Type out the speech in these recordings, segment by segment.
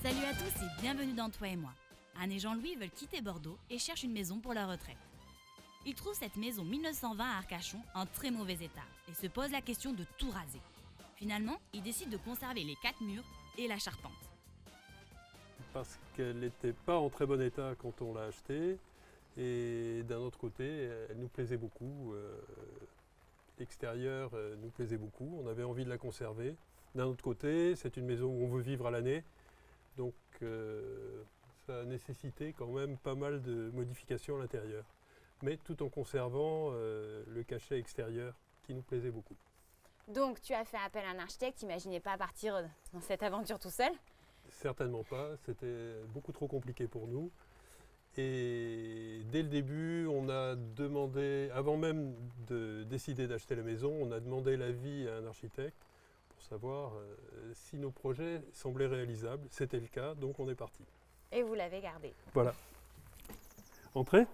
Salut à tous et bienvenue dans Toi et moi. Anne et Jean-Louis veulent quitter Bordeaux et cherchent une maison pour leur retraite. Ils trouvent cette maison 1920 à Arcachon en très mauvais état et se posent la question de tout raser. Finalement, ils décident de conserver les 4 murs et la charpente. Parce qu'elle n'était pas en très bon état quand on l'a achetée et d'un autre côté, elle nous plaisait beaucoup. L'extérieur nous plaisait beaucoup, on avait envie de la conserver. D'un autre côté, c'est une maison où on veut vivre à l'année, donc ça a nécessité quand même pas mal de modifications à l'intérieur, mais tout en conservant le cachet extérieur qui nous plaisait beaucoup. Donc tu as fait appel à un architecte, t'imaginais pas partir dans cette aventure tout seul? Certainement pas, c'était beaucoup trop compliqué pour nous. Et dès le début, on a demandé, avant même de décider d'acheter la maison, on a demandé l'avis à un architecte pour savoir si nos projets semblaient réalisables. C'était le cas, donc on est parti. Et vous l'avez gardé. Voilà. Entrez.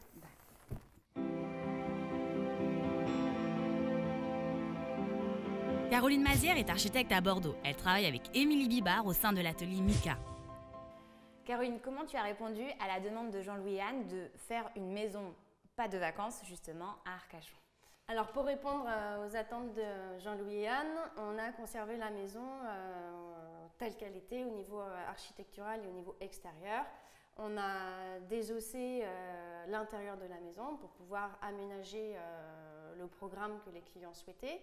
Caroline Mazière est architecte à Bordeaux. Elle travaille avec Émilie Bibard au sein de l'atelier Mika. Caroline, comment tu as répondu à la demande de Jean-Louis et Anne de faire une maison, pas de vacances, justement, à Arcachon? Alors pour répondre aux attentes de Jean-Louis et Anne, on a conservé la maison telle qu'elle était au niveau architectural et au niveau extérieur. On a désossé l'intérieur de la maison pour pouvoir aménager le programme que les clients souhaitaient.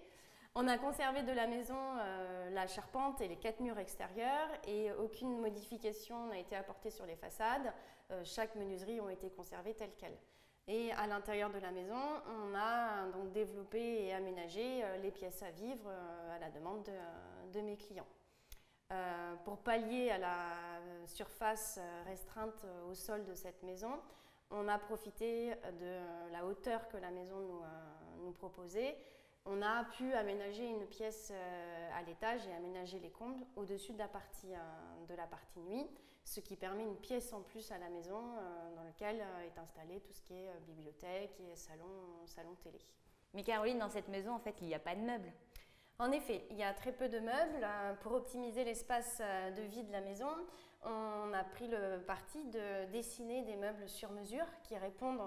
On a conservé de la maison la charpente et les 4 murs extérieurs et aucune modification n'a été apportée sur les façades. Chaque menuiserie ont été conservées telles quelles. Et à l'intérieur de la maison, on a donc développé et aménagé les pièces à vivre à la demande de mes clients. Pour pallier à la surface restreinte au sol de cette maison, on a profité de la hauteur que la maison nous proposait. On a pu aménager une pièce à l'étage et aménager les combles au-dessus de la partie nuit, ce qui permet une pièce en plus à la maison dans laquelle est installé tout ce qui est bibliothèque et salon télé. Mais Caroline, dans cette maison, en fait, il n'y a pas de meubles. En effet, il y a très peu de meubles. Pour optimiser l'espace de vie de la maison, on a pris le parti de dessiner des meubles sur mesure qui répondent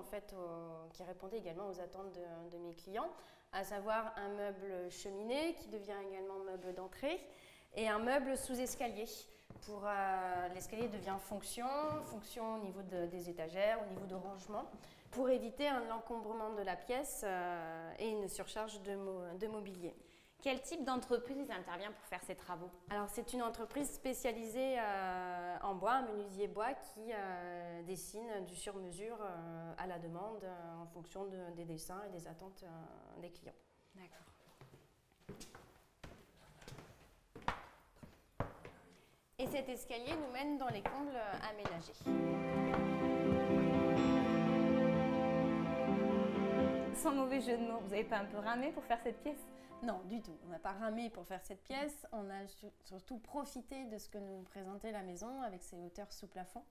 qui répondaient également aux attentes de mes clients, à savoir un meuble cheminée qui devient également meuble d'entrée et un meuble sous escalier. L'escalier devient fonction au niveau des étagères, au niveau de rangement, pour éviter l'encombrement de la pièce et une surcharge de mobilier. Quel type d'entreprise intervient pour faire ces travaux? Alors c'est une entreprise spécialisée en bois, un menuisier bois qui dessine du sur-mesure à la demande en fonction des dessins et des attentes des clients. D'accord. Et cet escalier nous mène dans les combles aménagés. Sans mauvais jeu de mots, vous n'avez pas un peu ramé pour faire cette pièce? Non, du tout. On n'a pas ramé pour faire cette pièce. On a surtout profité de ce que nous présentait la maison avec ses hauteurs sous plafond.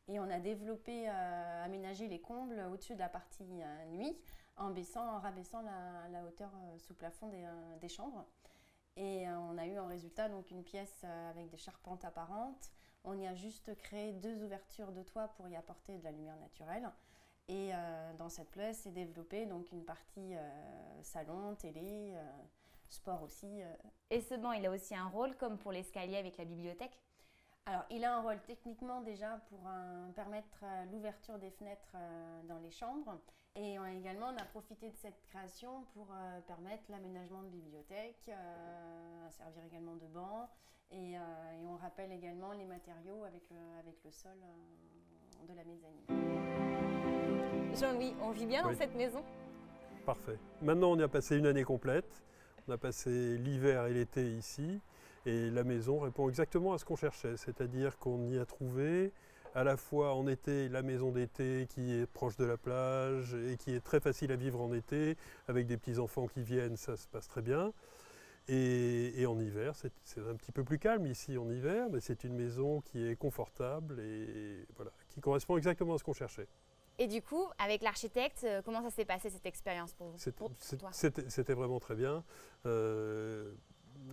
Et on a développé, aménagé les combles au-dessus de la partie nuit en rabaissant la hauteur sous plafond des chambres. Et on a eu en résultat donc une pièce avec des charpentes apparentes. On y a juste créé 2 ouvertures de toit pour y apporter de la lumière naturelle. Et dans cette pièce, c'est développé donc une partie salon, télé, sport aussi. Et ce banc, il a aussi un rôle comme pour l'escalier avec la bibliothèque? Alors, il a un rôle techniquement déjà pour permettre l'ouverture des fenêtres dans les chambres. Et également, on a profité de cette création pour permettre l'aménagement de bibliothèque, servir également de banc. Et on rappelle également les matériaux avec le sol de la mezzanine. Jean-Louis, on vit bien dans cette maison? Parfait. Maintenant, on y a passé une année complète. On a passé l'hiver et l'été ici. Et la maison répond exactement à ce qu'on cherchait. C'est-à-dire qu'on y a trouvé à la fois en été la maison d'été qui est proche de la plage et qui est très facile à vivre en été. Avec des petits-enfants qui viennent, ça se passe très bien. Et en hiver, c'est un petit peu plus calme ici en hiver, mais c'est une maison qui est confortable et voilà, qui correspond exactement à ce qu'on cherchait. Et du coup, avec l'architecte, comment ça s'est passé cette expérience pour vous? C'était vraiment très bien.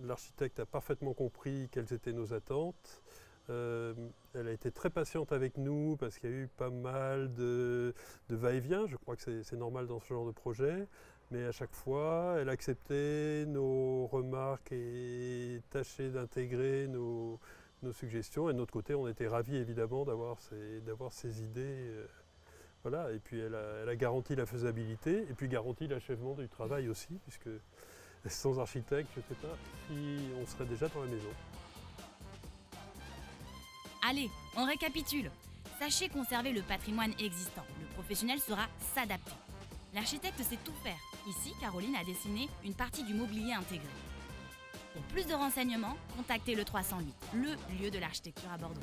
L'architecte a parfaitement compris quelles étaient nos attentes. Elle a été très patiente avec nous parce qu'il y a eu pas mal de va-et-vient. Je crois que c'est normal dans ce genre de projet. Mais à chaque fois, elle acceptait nos remarques et tâchait d'intégrer nos suggestions. Et de notre côté, on était ravis évidemment d'avoir ces idées. Voilà. Et puis elle a garanti la faisabilité et puis garanti l'achèvement du travail aussi, puisque sans architecte, je ne sais pas si on serait déjà dans la maison. Allez, on récapitule. Sachez conserver le patrimoine existant. Le professionnel saura s'adapter. L'architecte sait tout faire. Ici, Caroline a dessiné une partie du mobilier intégré. Pour plus de renseignements, contactez le 308, le lieu de l'architecture à Bordeaux.